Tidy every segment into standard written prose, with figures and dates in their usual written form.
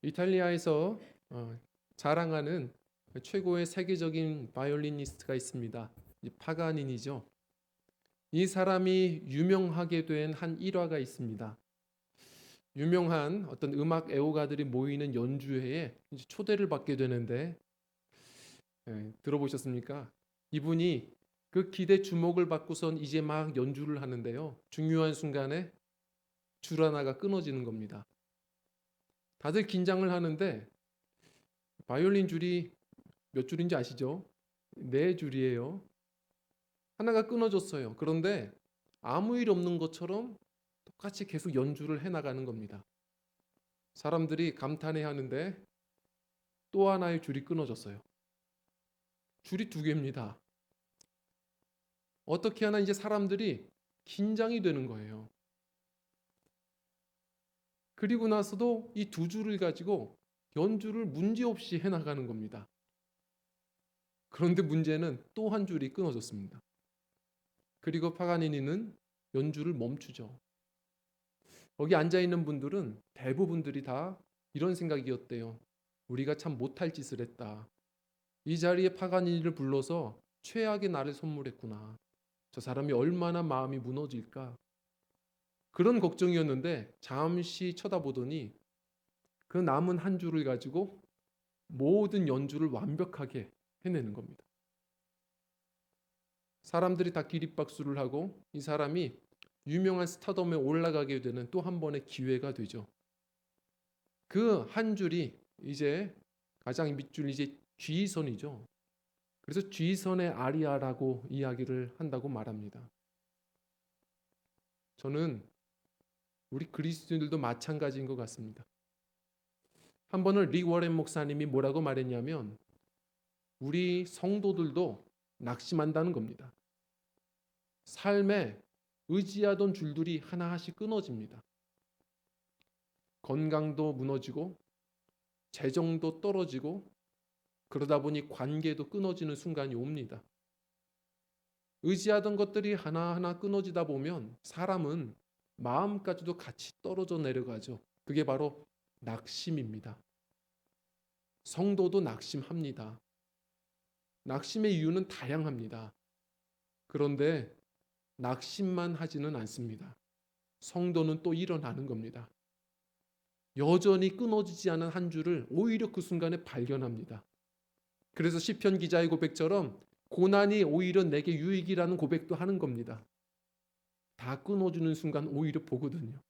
이탈리아에서 자랑하는 최고의 세계적인 바이올리니스트가 있습니다. 파가니니죠. 이 사람이 유명하게 된 한 일화가 있습니다. 유명한 어떤 음악 애호가들이 모이는 연주회에 초대를 받게 되는데, 들어보셨습니까? 이분이 그 기대 주목을 받고선 이제 막 연주를 하는데요. 중요한 순간에 줄 하나가 끊어지는 겁니다. 다들 긴장을 하는데 바이올린 줄이 몇 줄인지 아시죠? 네 줄이에요. 하나가 끊어졌어요. 그런데 아무 일 없는 것처럼 똑같이 계속 연주를 해나가는 겁니다. 사람들이 감탄해 하는데 또 하나의 줄이 끊어졌어요. 줄이 두 개입니다. 어떻게 하나 이제 사람들이 긴장이 되는 거예요. 그리고 나서도 이 두 줄을 가지고 연주를 문제없이 해나가는 겁니다. 그런데 문제는 또 한 줄이 끊어졌습니다. 그리고 파가니니는 연주를 멈추죠. 거기 앉아있는 분들은 대부분들이 다 이런 생각이었대요. 우리가 참 못할 짓을 했다. 이 자리에 파가니니를 불러서 최악의 날을 선물했구나. 저 사람이 얼마나 마음이 무너질까. 그런 걱정이었는데 잠시 쳐다보더니 그 남은 한 줄을 가지고 모든 연주를 완벽하게 해내는 겁니다. 사람들이 다 기립박수를 하고 이 사람이 유명한 스타덤에 올라가게 되는 또 한 번의 기회가 되죠. 그 한 줄이 이제 가장 밑줄 이제 G선이죠. 그래서 G선의 아리아라고 이야기를 한다고 말합니다. 저는 우리 그리스도인들도 마찬가지인 것 같습니다. 한 번은 릭 워렌 목사님이 뭐라고 말했냐면 우리 성도들도 낙심한다는 겁니다. 삶에 의지하던 줄들이 하나씩 끊어집니다. 건강도 무너지고 재정도 떨어지고 그러다 보니 관계도 끊어지는 순간이 옵니다. 의지하던 것들이 하나하나 끊어지다 보면 사람은 마음까지도 같이 떨어져 내려가죠. 그게 바로 낙심입니다. 성도도 낙심합니다. 낙심의 이유는 다양합니다. 그런데 낙심만 하지는 않습니다. 성도는 또 일어나는 겁니다. 여전히 끊어지지 않은 한 줄을 오히려 그 순간에 발견합니다. 그래서 시편 기자의 고백처럼 고난이 오히려 내게 유익이라는 고백도 하는 겁니다. 다 끊어주는 순간 오히려 보거든요.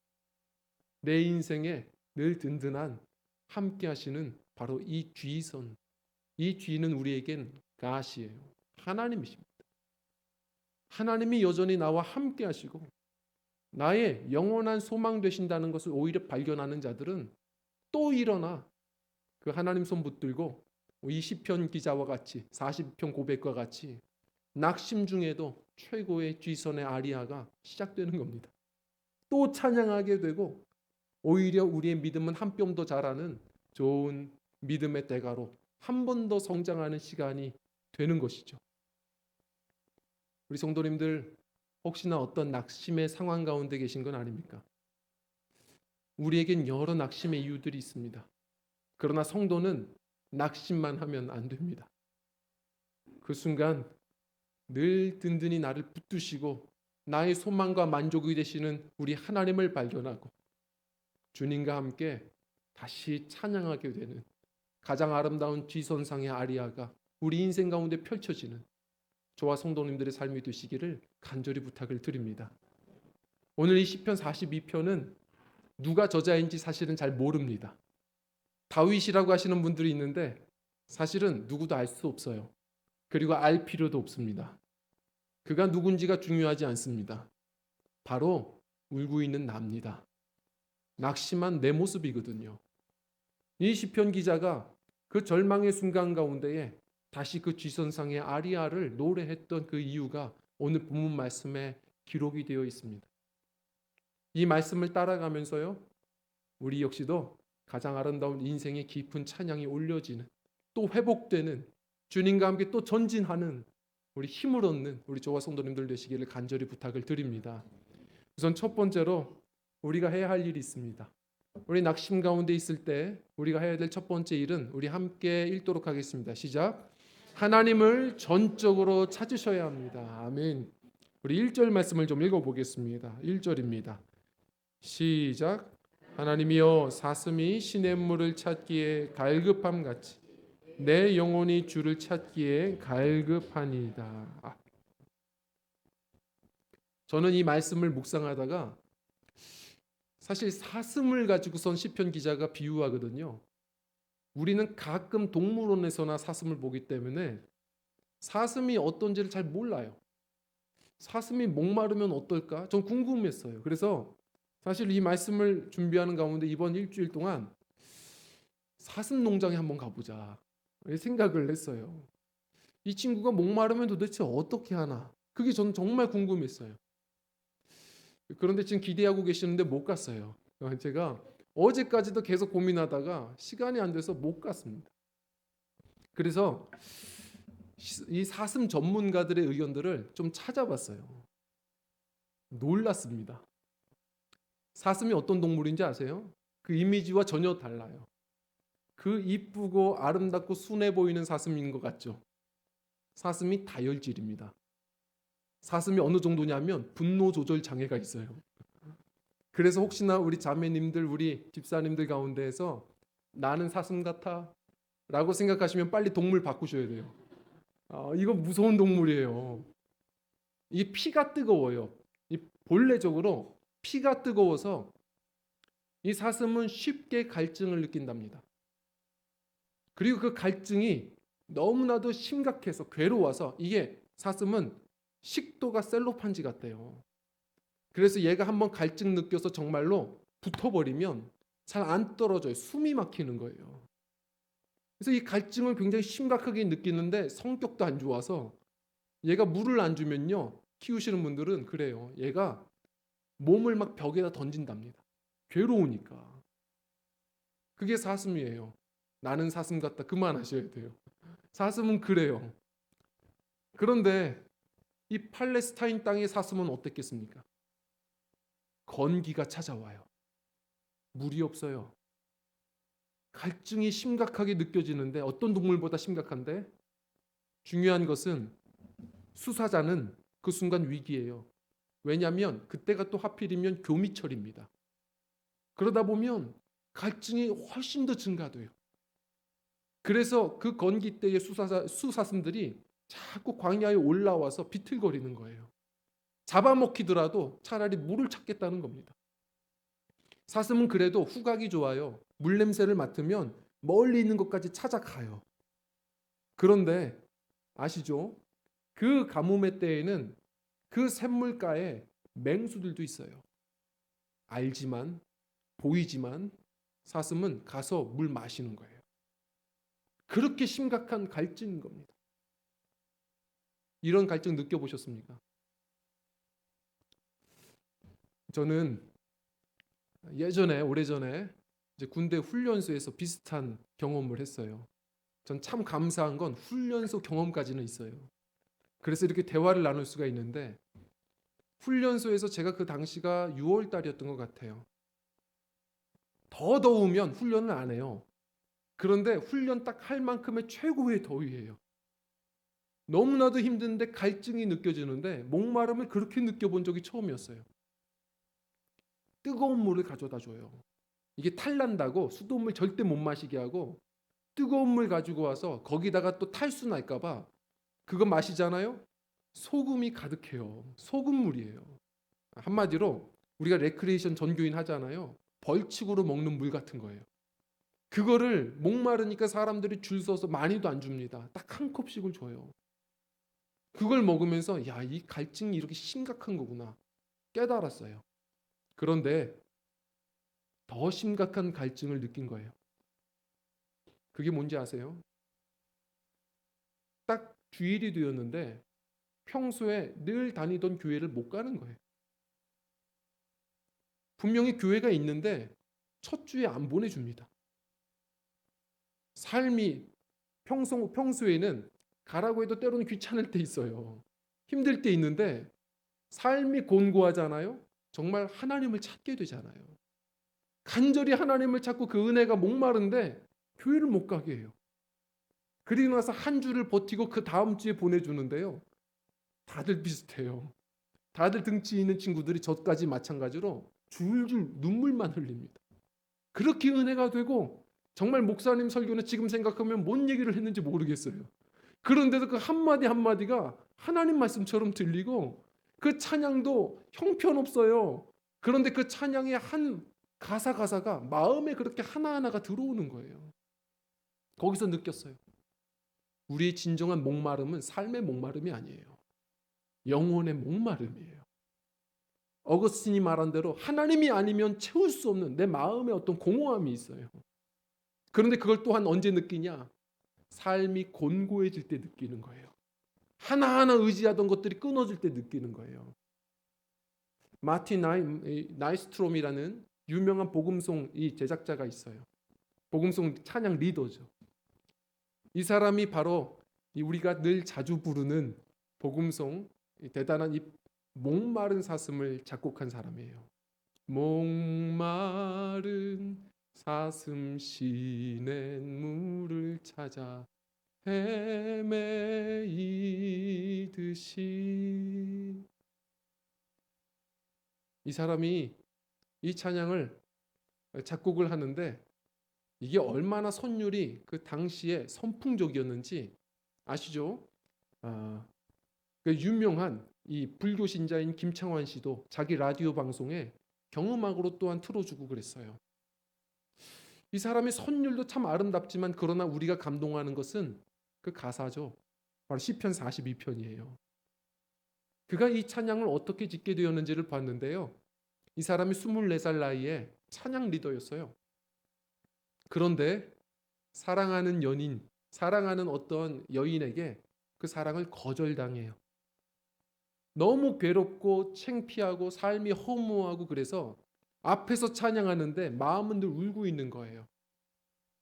내 인생에 늘 든든한 함께 하시는 바로 이 G선. 이 G는 우리에겐 가시예요. 하나님이십니다. 하나님이 여전히 나와 함께 하시고 나의 영원한 소망 되신다는 것을 오히려 발견하는 자들은 또 일어나 그 하나님 손 붙들고 이 시편 기자와 같이 40편 고백과 같이 낙심 중에도 최고의 G선의 아리아가 시작되는 겁니다. 또 찬양하게 되고 오히려 우리의 믿음은 한 뼘 더 자라는 좋은 믿음의 대가로 한 번 더 성장하는 시간이 되는 것이죠. 우리 성도님들 혹시나 어떤 낙심의 상황 가운데 계신 건 아닙니까? 우리에겐 여러 낙심의 이유들이 있습니다. 그러나 성도는 낙심만 하면 안 됩니다. 그 순간 늘 든든히 나를 붙드시고 나의 소망과 만족이 되시는 우리 하나님을 발견하고 주님과 함께 다시 찬양하게 되는 가장 아름다운 G선상의 아리아가 우리 인생 가운데 펼쳐지는 저와 성도님들의 삶이 되시기를 간절히 부탁을 드립니다. 오늘 이 시편 42편은 누가 저자인지 사실은 잘 모릅니다. 다윗이라고 하시는 분들이 있는데 사실은 누구도 알 수 없어요. 그리고 알 필요도 없습니다. 그가 누군지가 중요하지 않습니다. 바로 울고 있는 나입니다. 낙심한 내 모습이거든요. 이 시편 기자가 그 절망의 순간 가운데에 다시 그 G선상의 아리아를 노래했던 그 이유가 오늘 본문 말씀에 기록이 되어 있습니다. 이 말씀을 따라가면서요, 우리 역시도 가장 아름다운 인생의 깊은 찬양이 올려지는, 또 회복되는, 주님과 함께 또 전진하는, 우리 힘을 얻는 우리 저와 성도님들 되시기를 간절히 부탁을 드립니다. 우선 첫 번째로 우리가 해야 할 일이 있습니다. 우리 낙심 가운데 있을 때 우리가 해야 될 첫 번째 일은 우리 함께 읽도록 하겠습니다. 시작. 하나님을 전적으로 찾으셔야 합니다. 아멘. 우리 1절 말씀을 좀 읽어보겠습니다. 1절입니다. 시작. 하나님이여 사슴이 시냇물을 찾기에 갈급함 같이 내 영혼이 주를 찾기에 갈급하니이다. 저는 이 말씀을 묵상하다가 사실 사슴을 가지고선 시편 기자가 비유하거든요. 우리는 가끔 동물원에서나 사슴을 보기 때문에 사슴이 어떤지를 잘 몰라요. 사슴이 목마르면 어떨까? 전 궁금했어요. 그래서 사실 이 말씀을 준비하는 가운데 이번 일주일 동안 사슴 농장에 한번 가보자 생각을 했어요. 이 친구가 목마르면 도대체 어떻게 하나? 그게 저는 정말 궁금했어요. 그런데 지금 기대하고 계시는데 못 갔어요. 제가 어제까지도 계속 고민하다가 시간이 안 돼서 못 갔습니다. 그래서 이 사슴 전문가들의 의견들을 좀 찾아봤어요. 놀랐습니다. 사슴이 어떤 동물인지 아세요? 그 이미지와 전혀 달라요. 그 이쁘고 아름답고 순해 보이는 사슴인 것 같죠? 사슴이 다혈질입니다. 사슴이 어느 정도냐면 분노 조절 장애가 있어요. 그래서 혹시나 우리 자매님들, 우리 집사님들 가운데에서 나는 사슴 같아 라고 생각하시면 빨리 동물 바꾸셔야 돼요. 이거 무서운 동물이에요. 이 피가 뜨거워요. 이 본래적으로 피가 뜨거워서 이 사슴은 쉽게 갈증을 느낀답니다. 그리고 그 갈증이 너무나도 심각해서 괴로워서 이게 사슴은 식도가 셀로판지 같대요. 그래서 얘가 한번 갈증 느껴서 정말로 붙어버리면 잘 안 떨어져요. 숨이 막히는 거예요. 그래서 이 갈증을 굉장히 심각하게 느끼는데 성격도 안 좋아서 얘가 물을 안 주면요. 키우시는 분들은 그래요. 얘가 몸을 막 벽에다 던진답니다. 괴로우니까. 그게 사슴이에요. 나는 사슴 같다. 그만하셔야 돼요. 사슴은 그래요. 그런데 이 팔레스타인 땅의 사슴은 어땠겠습니까? 건기가 찾아와요. 물이 없어요. 갈증이 심각하게 느껴지는데 어떤 동물보다 심각한데? 중요한 것은 수사자는 그 순간 위기예요. 왜냐하면 그때가 또 하필이면 교미철입니다. 그러다 보면 갈증이 훨씬 더 증가돼요. 그래서 그 건기 때의 수사슴들이 자꾸 광야에 올라와서 비틀거리는 거예요. 잡아먹히더라도 차라리 물을 찾겠다는 겁니다. 사슴은 그래도 후각이 좋아요. 물 냄새를 맡으면 멀리 있는 것까지 찾아가요. 그런데 아시죠? 그 가뭄의 때에는 그 샘물가에 맹수들도 있어요. 알지만 보이지만 사슴은 가서 물 마시는 거예요. 그렇게 심각한 갈증인 겁니다. 이런 갈증 느껴보셨습니까? 저는 예전에 오래전에 이제 군대 훈련소에서 비슷한 경험을 했어요. 전 참 감사한 건 훈련소 경험까지는 있어요. 그래서 이렇게 대화를 나눌 수가 있는데 훈련소에서 제가 그 당시가 6월 달이었던 것 같아요. 더 더우면 훈련을 안 해요. 그런데 훈련 딱 할 만큼의 최고의 더위예요. 너무나도 힘든데 갈증이 느껴지는데 목마름을 그렇게 느껴본 적이 처음이었어요. 뜨거운 물을 가져다 줘요. 이게 탈난다고 수돗물 절대 못 마시게 하고 뜨거운 물 가지고 와서 거기다가 또 탈수 날까 봐 그거 마시잖아요. 소금이 가득해요. 소금물이에요. 한마디로 우리가 레크레이션 전교인 하잖아요. 벌칙으로 먹는 물 같은 거예요. 그거를 목마르니까 사람들이 줄 서서 많이도 안 줍니다. 딱 한 컵씩을 줘요. 그걸 먹으면서 야, 이 갈증이 이렇게 심각한 거구나 깨달았어요. 그런데 더 심각한 갈증을 느낀 거예요. 그게 뭔지 아세요? 딱 주일이 되었는데 평소에 늘 다니던 교회를 못 가는 거예요. 분명히 교회가 있는데 첫 주에 안 보내줍니다. 삶이 평소에는 가라고 해도 때로는 귀찮을 때 있어요. 힘들 때 있는데 삶이 곤고하잖아요. 정말 하나님을 찾게 되잖아요. 간절히 하나님을 찾고 그 은혜가 목마른데 교회를 못 가게 해요. 그리고 나서 한 주를 버티고 그 다음 주에 보내주는데요. 다들 비슷해요. 다들 등치 있는 친구들이 저까지 마찬가지로 줄줄 눈물만 흘립니다. 그렇게 은혜가 되고 정말 목사님 설교는 지금 생각하면 뭔 얘기를 했는지 모르겠어요. 그런데도 그 한마디 한마디가 하나님 말씀처럼 들리고 그 찬양도 형편없어요. 그런데 그 찬양의 한 가사가 마음에 그렇게 하나하나가 들어오는 거예요. 거기서 느꼈어요. 우리의 진정한 목마름은 삶의 목마름이 아니에요. 영혼의 목마름이에요. 어거스틴이 말한 대로 하나님이 아니면 채울 수 없는 내 마음에 어떤 공허함이 있어요. 그런데 그걸 또한 언제 느끼냐? 삶이 곤고해질 때 느끼는 거예요. 하나하나 의지하던 것들이 끊어질 때 느끼는 거예요. 마틴 나이스트롬이라는 유명한 복음송 이 제작자가 있어요. 복음송 찬양 리더죠. 이 사람이 바로 우리가 늘 자주 부르는 복음송 대단한 이 목마른 사슴을 작곡한 사람이에요. 목마른 사슴 시냇 물을 찾아 헤매이듯이. 이 사람이 이 찬양을 작곡을 하는데 이게 얼마나 선율이 그 당시에 선풍적이었는지 아시죠? 그 유명한 이 불교 신자인 김창완 씨도 자기 라디오 방송에 경음악으로 또한 틀어주고 그랬어요. 이 사람의 선율도 참 아름답지만 그러나 우리가 감동하는 것은 그 가사죠. 바로 시편 42편이에요. 그가 이 찬양을 어떻게 짓게 되었는지를 봤는데요. 이 사람이 24살 나이에 찬양 리더였어요. 그런데 사랑하는 연인, 사랑하는 어떤 여인에게 그 사랑을 거절당해요. 너무 괴롭고 창피하고 삶이 허무하고 그래서 앞에서 찬양하는데 마음은 늘 울고 있는 거예요.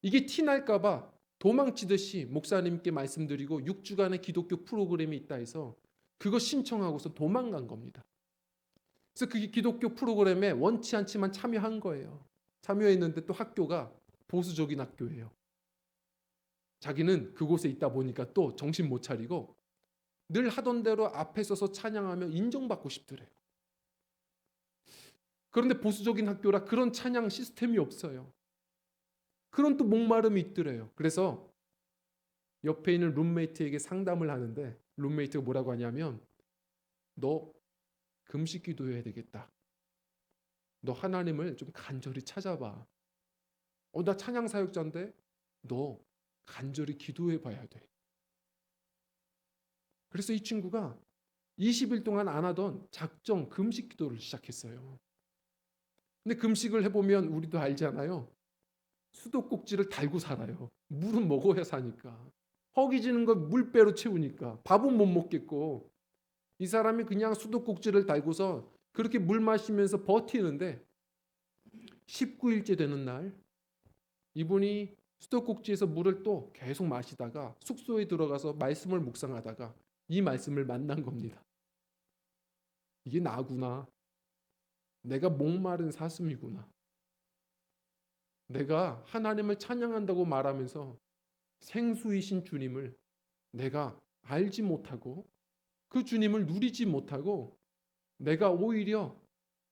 이게 티날까 봐 도망치듯이 목사님께 말씀드리고 6주간의 기독교 프로그램이 있다 해서 그거 신청하고서 도망간 겁니다. 그래서 그게 기독교 프로그램에 원치 않지만 참여한 거예요. 참여했는데 또 학교가 보수적인 학교예요. 자기는 그곳에 있다 보니까 또 정신 못 차리고 늘 하던 대로 앞에 서서 찬양하며 인정받고 싶더래요. 그런데 보수적인 학교라 그런 찬양 시스템이 없어요. 그런 또 목마름이 있더래요. 그래서 옆에 있는 룸메이트에게 상담을 하는데 룸메이트가 뭐라고 하냐면 너 금식 기도해야 되겠다. 너 하나님을 좀 간절히 찾아봐. 나 찬양 사역자인데 너 간절히 기도해 봐야 돼. 그래서 이 친구가 20일 동안 안 하던 작정 금식 기도를 시작했어요. 근데 금식을 해보면 우리도 알잖아요. 수도꼭지를 달고 살아요. 물은 먹어야 사니까. 허기지는 거 물배로 채우니까 밥은 못 먹겠고 이 사람이 그냥 수도꼭지를 달고서 그렇게 물 마시면서 버티는데 19일째 되는 날 이분이 수도꼭지에서 물을 또 계속 마시다가 숙소에 들어가서 말씀을 묵상하다가 이 말씀을 만난 겁니다. 이게 나구나. 내가 목마른 사슴이구나. 내가 하나님을 찬양한다고 말하면서 생수이신 주님을 내가 알지 못하고 그 주님을 누리지 못하고 내가 오히려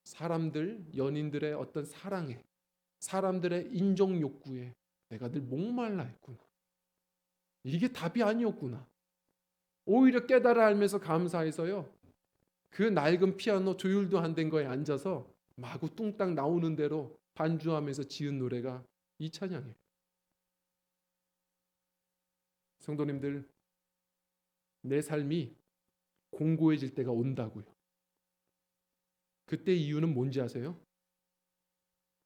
사람들, 연인들의 어떤 사랑에 사람들의 인정 욕구에 내가 늘 목말라 했구나. 이게 답이 아니었구나. 오히려 깨달아 알면서 감사해서요. 그 낡은 피아노 조율도 안 된 거에 앉아서 마구 뚱땅 나오는 대로 반주하면서 지은 노래가 이 찬양이에요. 성도님들, 내 삶이 공고해질 때가 온다고요. 그때 이유는 뭔지 아세요?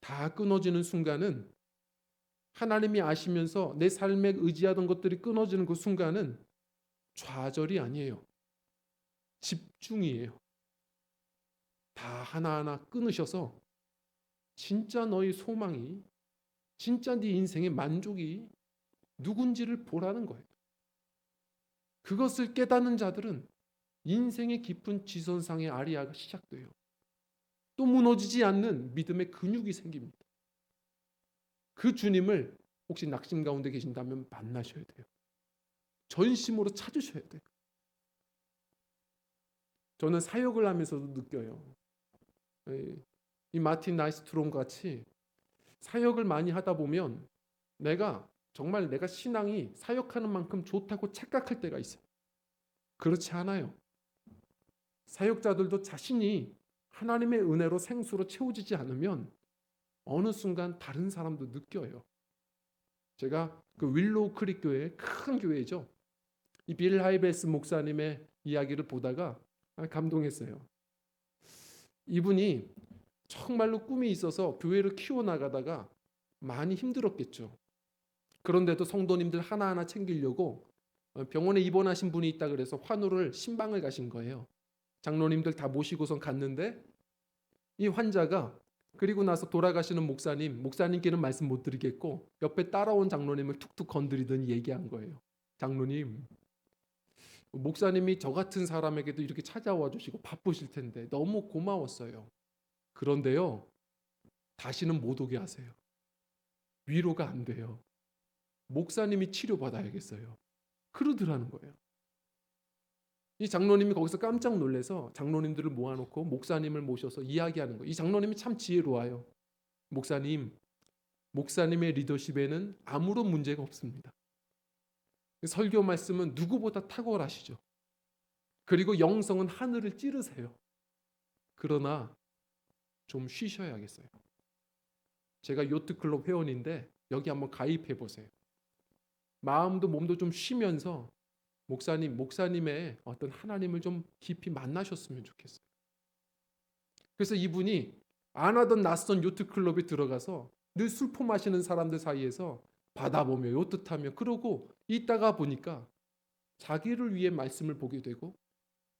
다 끊어지는 순간은 하나님이 아시면서 내 삶에 의지하던 것들이 끊어지는 그 순간은 좌절이 아니에요. 집중이에요. 다 하나하나 끊으셔서 진짜 너의 소망이, 진짜 네 인생의 만족이 누군지를 보라는 거예요. 그것을 깨닫는 자들은 인생의 깊은 지선상의 아리아가 시작돼요. 또 무너지지 않는 믿음의 근육이 생깁니다. 그 주님을 혹시 낙심 가운데 계신다면 만나셔야 돼요. 전심으로 찾으셔야 돼요. 저는 사역을 하면서도 느껴요. 이 마틴 나이스트롬 같이 사역을 많이 하다 보면 정말 내가 신앙이 사역하는 만큼 좋다고 착각할 때가 있어요. 그렇지 않아요. 사역자들도 자신이 하나님의 은혜로 생수로 채워지지 않으면 어느 순간 다른 사람도 느껴요. 제가 그 윌로우 크릭 교회, 큰 교회죠. 이 빌 하이베스 목사님의 이야기를 보다가 감동했어요. 이분이 정말로 꿈이 있어서 교회를 키워나가다가 많이 힘들었겠죠. 그런데도 성도님들 하나하나 챙기려고 병원에 입원하신 분이 있다 그래서 환우를 신방을 가신 거예요. 장로님들 다 모시고선 갔는데 이 환자가 그리고 나서 돌아가시는 목사님께는 말씀 못 드리겠고 옆에 따라온 장로님을 툭툭 건드리더니 얘기한 거예요. 장로님, 목사님이 저 같은 사람에게도 이렇게 찾아와 주시고 바쁘실 텐데 너무 고마웠어요. 그런데요, 다시는 못 오게 하세요. 위로가 안 돼요. 목사님이 치료받아야겠어요. 그러더라는 거예요. 이 장로님이 거기서 깜짝 놀라서 장로님들을 모아놓고 목사님을 모셔서 이야기하는 거예요. 이 장로님이 참 지혜로워요. 목사님의 리더십에는 아무런 문제가 없습니다. 설교 말씀은 누구보다 탁월하시죠. 그리고 영성은 하늘을 찌르세요. 그러나 좀 쉬셔야겠어요. 제가 요트클럽 회원인데 여기 한번 가입해 보세요. 마음도 몸도 좀 쉬면서 목사님의 어떤 하나님을 좀 깊이 만나셨으면 좋겠어요. 그래서 이분이 안 하던 낯선 요트클럽에 들어가서 늘 술포 마시는 사람들 사이에서 바다 보며 요트 타며 그러고 있다가 보니까 자기를 위해 말씀을 보게 되고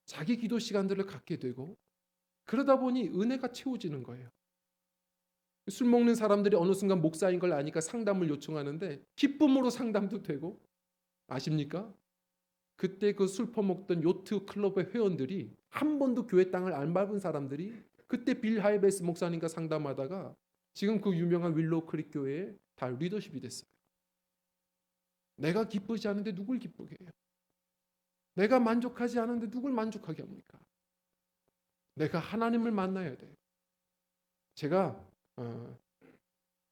자기 기도 시간들을 갖게 되고 그러다 보니 은혜가 채워지는 거예요. 술 먹는 사람들이 어느 순간 목사인 걸 아니까 상담을 요청하는데 기쁨으로 상담도 되고 아십니까? 그때 그 술 퍼먹던 요트 클럽의 회원들이 한 번도 교회 땅을 안 밟은 사람들이 그때 빌 하이베스 목사님과 상담하다가 지금 그 유명한 윌로우 크릭 교회에 다 리더십이 됐어요. 내가 기쁘지 않은데 누굴 기쁘게 해요? 내가 만족하지 않은데 누굴 만족하게 합니까? 내가 하나님을 만나야 돼요. 제가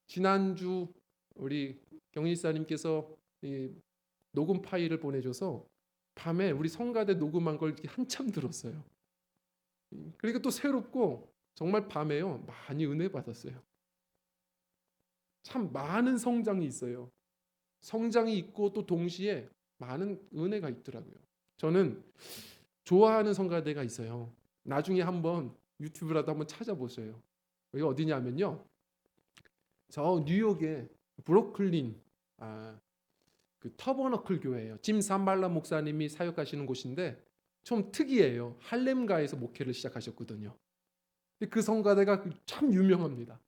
지난주 우리 경일사님께서 이 녹음 파일을 보내줘서 밤에 우리 성가대 녹음한 걸 한참 들었어요. 그리고 또 새롭고 정말 밤에요 많이 은혜 받았어요. 참 많은 성장이 있어요. 성장이 있고 또 동시에 많은 은혜가 있더라고요. 저는 좋아하는 성가대가 있어요. 나중에 한번 유튜브라도 한번 찾아보세요. 여기 어디냐면요. 저 뉴욕의 브루클린 그 터버너클 교회예요. 짐 산발라 목사님이 사역하시는 곳인데 좀 특이해요. 할렘가에서 목회를 시작하셨거든요. 그 성가대가 참 유명합니다.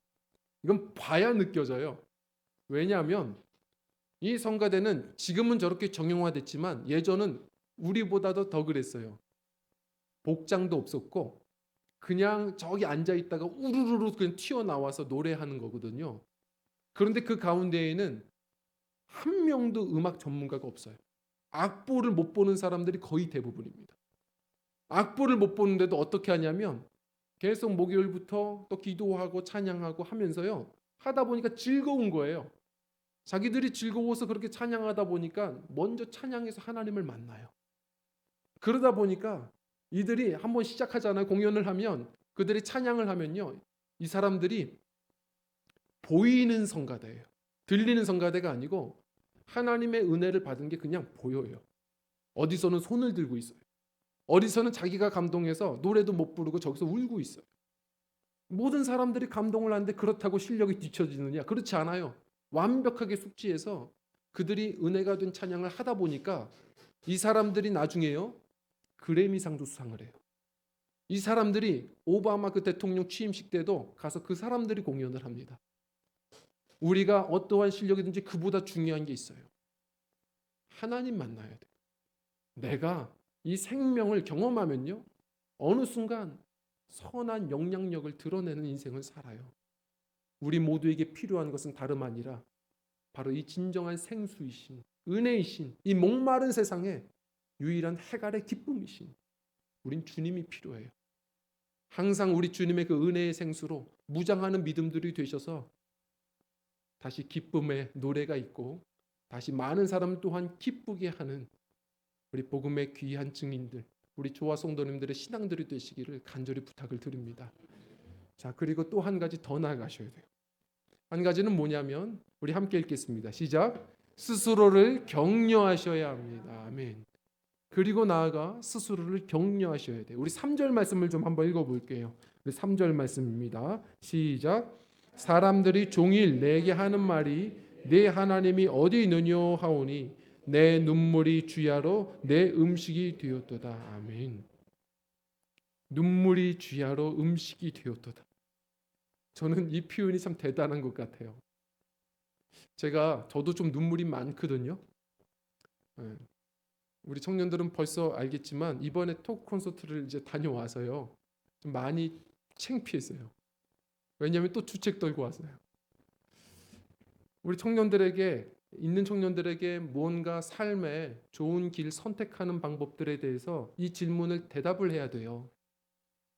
이건 봐야 느껴져요. 왜냐하면 이 성가대는 지금은 저렇게 정형화됐지만 예전은 우리보다도 더 그랬어요. 복장도 없었고 그냥 저기 앉아 있다가 우르르르 그냥 튀어나와서 노래하는 거거든요. 그런데 그 가운데에는 한 명도 음악 전문가가 없어요. 악보를 못 보는 사람들이 거의 대부분입니다. 악보를 못 보는데도 어떻게 하냐면 계속 목요일부터 또 기도하고 찬양하고 하면서요. 하다 보니까 즐거운 거예요. 자기들이 즐거워서 그렇게 찬양하다 보니까 먼저 찬양해서 하나님을 만나요. 그러다 보니까 이들이 한번 시작하잖아요. 공연을 하면 그들이 찬양을 하면요. 이 사람들이 보이는 성가대예요. 들리는 성가대가 아니고 하나님의 은혜를 받은 게 그냥 보여요. 어디서는 손을 들고 있어요. 어디서는 자기가 감동해서 노래도 못 부르고 저기서 울고 있어요. 모든 사람들이 감동을 하는데 그렇다고 실력이 뒤처지느냐? 그렇지 않아요. 완벽하게 숙지해서 그들이 은혜가 된 찬양을 하다 보니까 이 사람들이 나중에요. 그래미상도 수상을 해요. 이 사람들이 오바마 그 대통령 취임식 때도 가서 그 사람들이 공연을 합니다. 우리가 어떠한 실력이든지 그보다 중요한 게 있어요. 하나님 만나야 돼요. 내가 이 생명을 우리 모두에게 필요한 것은 다름 아니라 바로 이 진정한 생수이신, 은혜이신, 이 목마른 세상에 유일한 해갈의 기쁨이신 우린 주님이 필요해요. 항상 우리 주님의 그 은혜의 생수로 무장하는 믿음들이 되셔서 다시 기쁨의 노래가 있고 다시 많은 사람 또한 기쁘게 하는 우리 복음의 귀한 증인들, 우리 조화 성도님들의 신앙들이 되시기를 간절히 부탁을 드립니다. 자, 그리고 또 한 가지 더 나아가셔야 돼요. 한 가지는 뭐냐면 우리 함께 읽겠습니다. 시작. 스스로를 격려하셔야 합니다. 아멘. 그리고 나아가 스스로를 격려하셔야 돼요. 우리 3절 말씀을 좀 한번 읽어볼게요. 우리 3절 말씀입니다. 시작. 사람들이 종일 내게 하는 말이 내 하나님이 어디 있느냐 하오니 내 눈물이 주야로 내 음식이 되었도다. 아멘. 눈물이 주야로 음식이 되었도다. 저는 이 표현이 참 대단한 것 같아요. 저도 좀 눈물이 많거든요. 우리 청년들은 벌써 알겠지만 이번에 톡 콘서트를 이제 다녀와서요, 좀 많이 창피했어요. 왜냐하면 또 주책 떨고 왔어요. 우리 청년들에게 있는 청년들에게 뭔가 삶에 좋은 길 선택하는 방법들에 대해서 이 질문을 대답을 해야 돼요.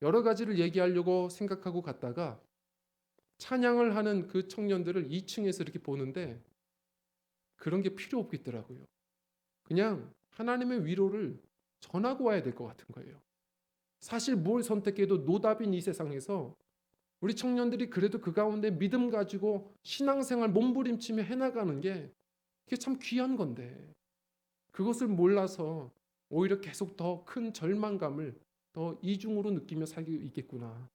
여러 가지를 얘기하려고 생각하고 갔다가 찬양을 하는 그 청년들을 2층에서 이렇게 보는데 그런 게 필요 없겠더라고요. 그냥 하나님의 위로를 전하고 와야 될 것 같은 거예요. 사실 뭘 선택해도 노답인 이 세상에서 우리 청년들이 그래도 그 가운데 믿음 가지고 신앙생활 몸부림치며 해나가는 게 그게 참 귀한 건데 그것을 몰라서 오히려 계속 더 큰 절망감을 더 이중으로 느끼며 살고 있겠구나.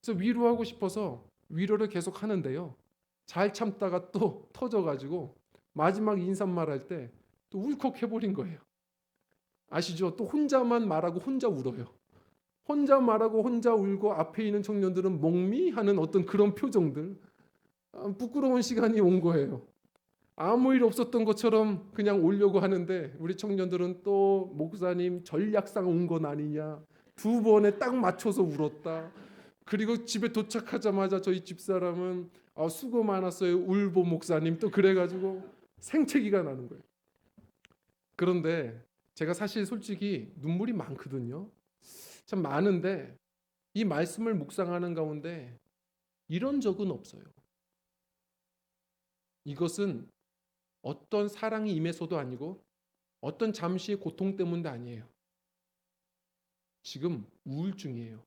그래서 위로하고 싶어서 위로를 계속 하는데요. 잘 참다가 또 터져가지고 마지막 인사말 할 때 또 울컥해버린 거예요. 아시죠? 또 혼자만 말하고 혼자 울어요. 혼자 말하고 혼자 울고 앞에 있는 청년들은 목미하는 어떤 그런 표정들. 부끄러운 시간이 온 거예요. 아무 일 없었던 것처럼 그냥 오려고 하는데 우리 청년들은 또 목사님 전략상 온 건 아니냐. 2번에 딱 맞춰서 울었다. 그리고 집에 도착하자마자 저희 집사람은 수고 많았어요. 울보 목사님 또 그래가지고 생채기가 나는 거예요. 그런데 제가 사실 솔직히 눈물이 많거든요. 참 많은데 이 말씀을 묵상하는 가운데 이런 적은 없어요. 이것은 어떤 사랑이 임해서도 아니고 어떤 잠시의 고통 때문도 아니에요. 지금 우울증이에요.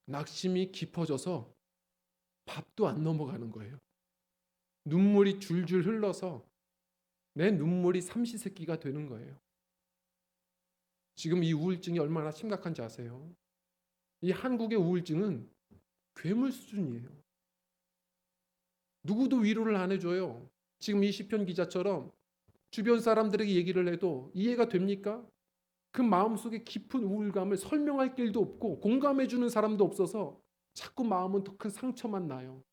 낙심이 깊어져서 밥도 안 넘어가는 거예요. 눈물이 줄줄 흘러서 내 눈물이 삼시세끼가 되는 거예요. 지금 이 우울증이 얼마나 심각한지 아세요? 이 한국의 우울증은 괴물 수준이에요. 누구도 위로를 안 해줘요. 지금 이 시편 기자처럼 주변 사람들에게 얘기를 해도 이해가 됩니까? 그 마음속에 깊은 우울감을 설명할 길도 없고 공감해주는 사람도 없어서 자꾸 마음은 더 큰 상처만 나요.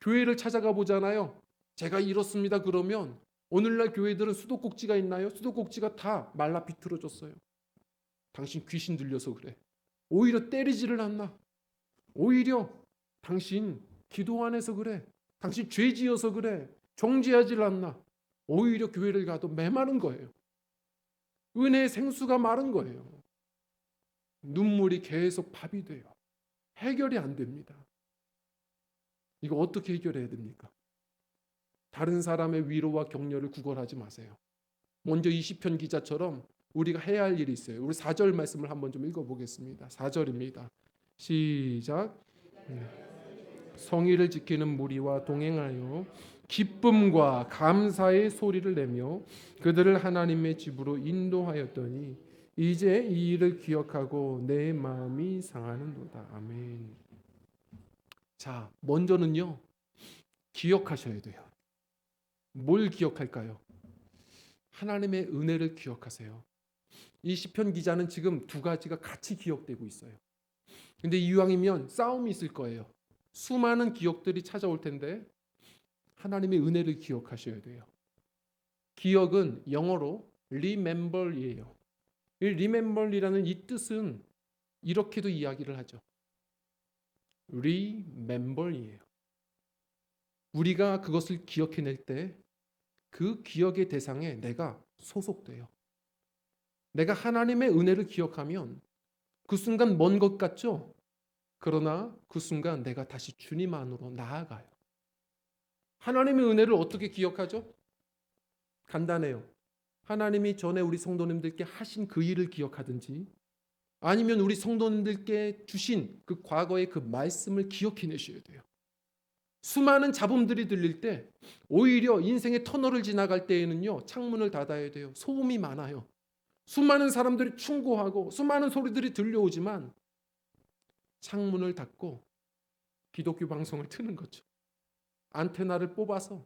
교회를 찾아가 보잖아요. 제가 이렇습니다 그러면 오늘날 교회들은 수도꼭지가 있나요? 수도꼭지가 다 말라 비틀어졌어요. 당신 귀신 들려서 그래. 오히려 때리지를 않나. 오히려 당신 기도 안 해서 그래. 당신 죄 지어서 그래. 정죄하지를 않나. 오히려 교회를 가도 메마른 거예요. 은혜의 생수가 마른 거예요. 눈물이 계속 밥이 돼요. 해결이 안 됩니다. 이거 어떻게 해결해야 됩니까? 다른 사람의 위로와 격려를 구걸하지 마세요. 먼저 이 시편 기자처럼 우리가 해야 할 일이 있어요. 우리 4절 말씀을 한번 좀 읽어보겠습니다. 4절입니다. 시작. 성의를 지키는 무리와 동행하여 기쁨과 감사의 소리를 내며 그들을 하나님의 집으로 인도하였더니 이제 이 일을 기억하고 내 마음이 상하는도다. 아멘. 자, 먼저는요, 기억하셔야 돼요. 뭘 기억할까요? 하나님의 은혜를 기억하세요. 이 시편 기자는 지금 두 가지가 같이 기억되고 있어요. 근데 이왕이면 싸움이 있을 거예요. 수많은 기억들이 찾아올 텐데 하나님의 은혜를 기억하셔야 돼요. 기억은 영어로 remember이에요. 이 remember이라는 이 뜻은 이렇게도 이야기를 하죠. remember이에요. 우리가 그것을 기억해낼 때 그 기억의 대상에 내가 소속돼요. 내가 하나님의 은혜를 기억하면 그 순간 먼 것 같죠? 그러나 그 순간 내가 다시 주님 안으로 나아가요. 하나님의 은혜를 어떻게 기억하죠? 간단해요. 하나님이 전에 우리 성도님들께 하신 그 일을 기억하든지 아니면 우리 성도님들께 주신 그 과거의 그 말씀을 기억해내셔야 돼요. 수많은 잡음들이 들릴 때 오히려 인생의 터널을 지나갈 때에는요, 창문을 닫아야 돼요. 소음이 많아요. 수많은 사람들이 충고하고 수많은 소리들이 들려오지만 창문을 닫고 기독교 방송을 트는 거죠. 안테나를 뽑아서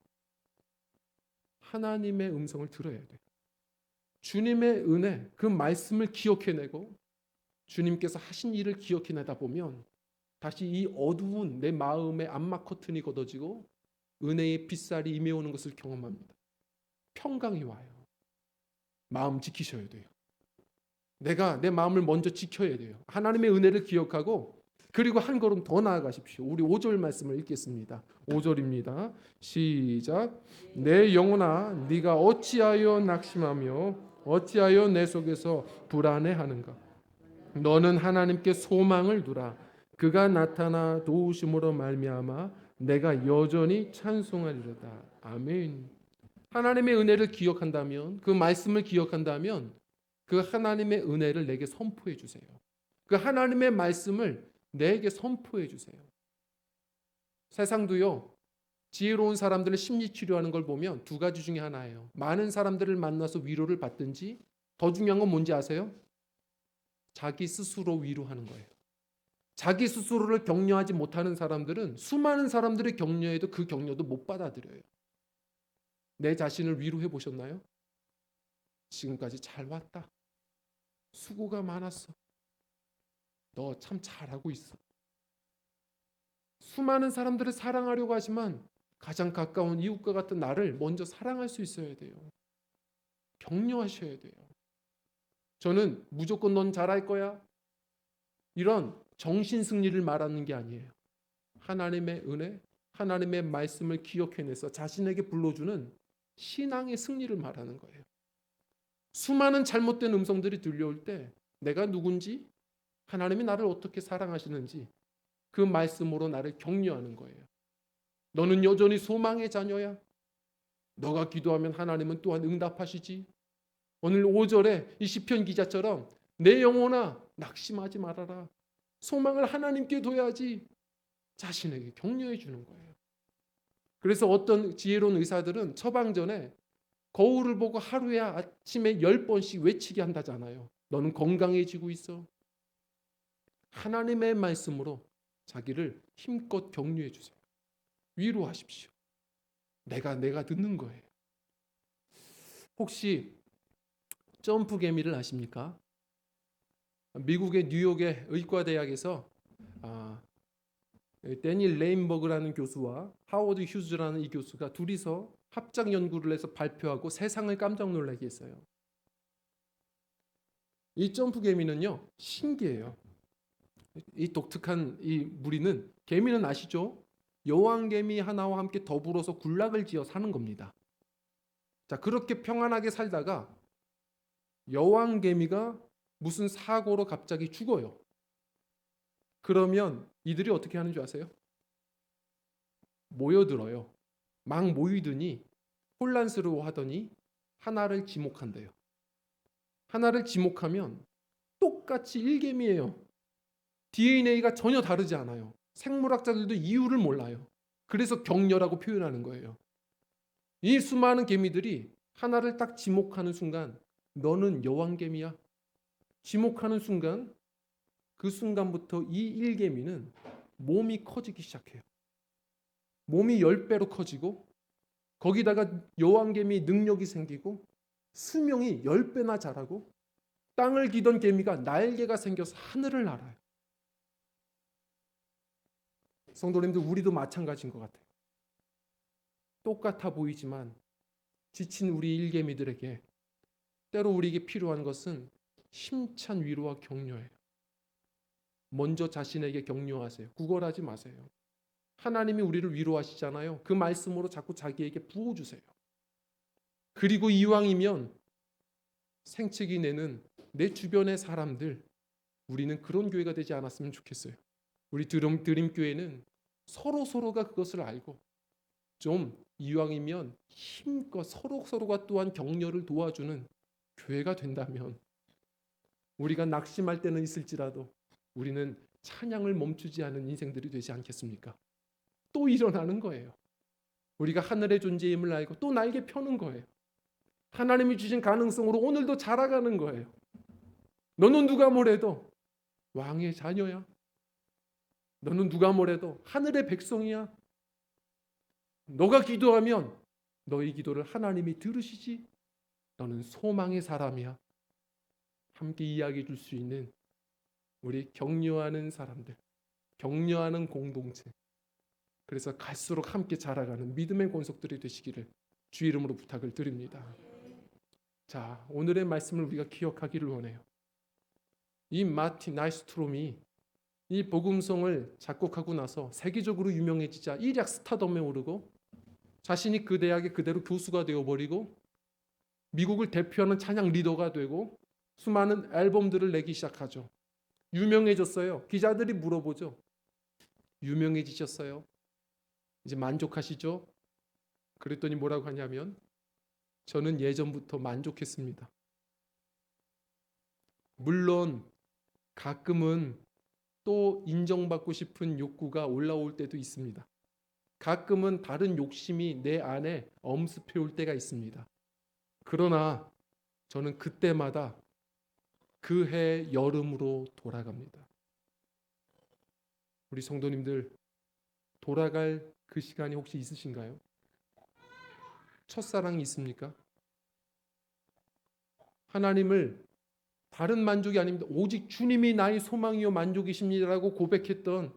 하나님의 음성을 들어야 돼요. 주님의 은혜, 그 말씀을 기억해내고 주님께서 하신 일을 기억해내다 보면 다시 이 어두운 내 마음의 암막 커튼이 걷어지고 은혜의 빛살이 임해오는 것을 경험합니다. 평강이 와요. 마음 지키셔야 돼요. 내가 내 마음을 먼저 지켜야 돼요. 하나님의 은혜를 기억하고 그리고 한 걸음 더 나아가십시오. 우리 5절 말씀을 읽겠습니다. 5절입니다. 시작. 내 영혼아 네가 어찌하여 낙심하며 어찌하여 내 속에서 불안해하는가. 너는 하나님께 소망을 두라. 그가 나타나 도우심으로 말미암아 내가 여전히 찬송하리로다. 아멘. 하나님의 은혜를 기억한다면, 그 말씀을 기억한다면 그 하나님의 은혜를 내게 선포해 주세요. 그 하나님의 말씀을 내게 선포해 주세요. 세상도요, 지혜로운 사람들을 심리 치료하는 걸 보면 두 가지 중에 하나예요. 많은 사람들을 만나서 위로를 받든지, 더 중요한 건 뭔지 아세요? 자기 스스로 위로하는 거예요. 자기 스스로를 격려하지 못하는 사람들은 수많은 사람들의 격려에도 그 격려도 못 받아들여요. 내 자신을 위로해 보셨나요? 지금까지 잘 왔다. 수고가 많았어. 너 참 잘하고 있어. 수많은 사람들을 사랑하려고 하지만 가장 가까운 이웃과 같은 나를 먼저 사랑할 수 있어야 돼요. 격려하셔야 돼요. 저는 무조건 넌 잘할 거야. 이런 정신 승리를 말하는 게 아니에요. 하나님의 은혜, 하나님의 말씀을 기억해내서 자신에게 불러주는 신앙의 승리를 말하는 거예요. 수많은 잘못된 음성들이 들려올 때 내가 누군지, 하나님이 나를 어떻게 사랑하시는지 그 말씀으로 나를 격려하는 거예요. 너는 여전히 소망의 자녀야. 너가 기도하면 하나님은 또한 응답하시지. 오늘 5절에 이 시편 기자처럼 내 영혼아 낙심하지 말아라. 소망을 하나님께 둬야지. 자신에게 격려해 주는 거예요. 그래서 어떤 지혜로운 의사들은 처방전에 거울을 보고 하루에 아침에 10번씩 외치게 한다잖아요. 너는 건강해지고 있어. 하나님의 말씀으로 자기를 힘껏 격려해 주세요. 위로하십시오. 내가 듣는 거예요. 혹시 점프 개미를 아십니까? 미국의 뉴욕의 의과대학에서 데니엘 레인버그라는 교수와 하워드 휴즈라는 이 교수가 둘이서 합작 연구를 해서 발표하고 세상을 깜짝 놀라게 했어요. 이 점프 개미는요, 신기해요. 이 독특한 이 무리는, 개미는 아시죠? 여왕개미 하나와 함께 더불어서 군락을 지어 사는 겁니다. 자, 그렇게 평안하게 살다가 여왕개미가 무슨 사고로 갑자기 죽어요. 그러면 이들이 어떻게 하는 줄 아세요? 모여들어요. 막 모이더니 혼란스러워하더니 하나를 지목한대요. 하나를 지목하면 똑같이 일개미예요. DNA가 전혀 다르지 않아요. 생물학자들도 이유를 몰라요. 그래서 격려라고 표현하는 거예요. 이 수많은 개미들이 하나를 딱 지목하는 순간 너는 여왕개미야. 지목하는 순간 그 순간부터 이 일개미는 몸이 커지기 시작해요. 몸이 10배로 커지고 거기다가 여왕개미 능력이 생기고 수명이 10배나 자라고 땅을 기던 개미가 날개가 생겨서 하늘을 날아요. 성도님들, 우리도 마찬가지인 것 같아요. 똑같아 보이지만 지친 우리 일개미들에게 때로 우리에게 필요한 것은 힘찬 위로와 격려예요. 먼저 자신에게 격려하세요. 구걸하지 마세요. 하나님이 우리를 위로하시잖아요. 그 말씀으로 자꾸 자기에게 부어주세요. 그리고 이왕이면 생채기 내는 내 주변의 사람들, 우리는 그런 교회가 되지 않았으면 좋겠어요. 우리 드림교회는 서로가 그것을 알고 좀 이왕이면 힘껏 서로가 또한 격려를 도와주는 교회가 된다면, 우리가 낙심할 때는 있을지라도 우리는 찬양을 멈추지 않은 인생들이 되지 않겠습니까? 또 일어나는 거예요. 우리가 하늘의 존재임을 알고 또 날개 펴는 거예요. 하나님이 주신 가능성으로 오늘도 자라가는 거예요. 너는 누가 뭐래도 왕의 자녀야. 너는 누가 뭐래도 하늘의 백성이야. 너가 기도하면 너의 기도를 하나님이 들으시지. 너는 소망의 사람이야. 함께 이야기해 줄 수 있는 우리 격려하는 사람들, 격려하는 공동체, 그래서 갈수록 함께 자라가는 믿음의 권속들이 되시기를 주 이름으로 부탁을 드립니다. 자, 오늘의 말씀을 우리가 기억하기를 원해요. 이 마틴 나이스트롬이 이 복음성을 작곡하고 나서 세계적으로 유명해지자 일약 스타덤에 오르고 자신이 그 대학의 그대로 교수가 되어버리고 미국을 대표하는 찬양 리더가 되고 수많은 앨범들을 내기 시작하죠. 유명해졌어요. 기자들이 물어보죠. 유명해지셨어요? 이제 만족하시죠? 그랬더니 뭐라고 하냐면, 저는 예전부터 만족했습니다. 물론 가끔은 또 인정받고 싶은 욕구가 올라올 때도 있습니다. 가끔은 다른 욕심이 내 안에 엄습해올 때가 있습니다. 그러나 저는 그때마다 그 해 여름으로 돌아갑니다. 우리 성도님들, 돌아갈 그 시간이 혹시 있으신가요? 첫사랑이 있습니까? 하나님을 다른 만족이 아닙니다. 오직 주님이 나의 소망이요 만족이십니다라고 고백했던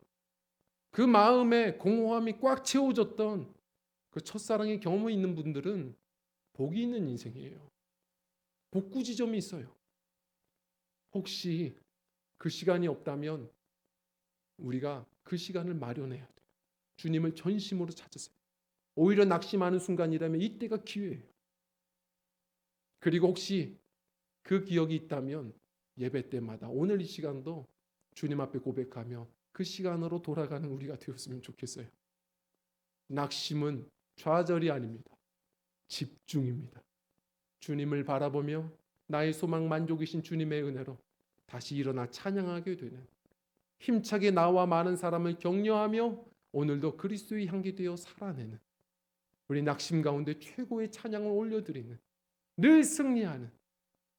그 마음에 공허함이 꽉 채워졌던 그 첫사랑의 경험이 있는 분들은 복이 있는 인생이에요. 복구 지점이 있어요. 혹시 그 시간이 없다면 우리가 그 시간을 마련해야 돼요. 주님을 전심으로 찾으세요. 오히려 낙심하는 순간이라면 이때가 기회예요. 그리고 혹시 그 기억이 있다면 예배 때마다 오늘 이 시간도 주님 앞에 고백하며 그 시간으로 돌아가는 우리가 되었으면 좋겠어요. 낙심은 좌절이 아닙니다. 집중입니다. 주님을 바라보며 나의 소망 만족이신 주님의 은혜로 다시 일어나 찬양하게 되는, 힘차게 나와 많은 사람을 격려하며 오늘도 그리스도의 향기 되어 살아내는, 우리 낙심 가운데 최고의 찬양을 올려드리는, 늘 승리하는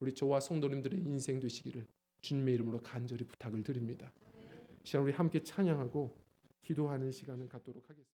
우리 저와 성도님들의 인생 되시기를 주님의 이름으로 간절히 부탁을 드립니다. 시간 우리 함께 찬양하고 기도하는 시간을 갖도록 하겠습니다.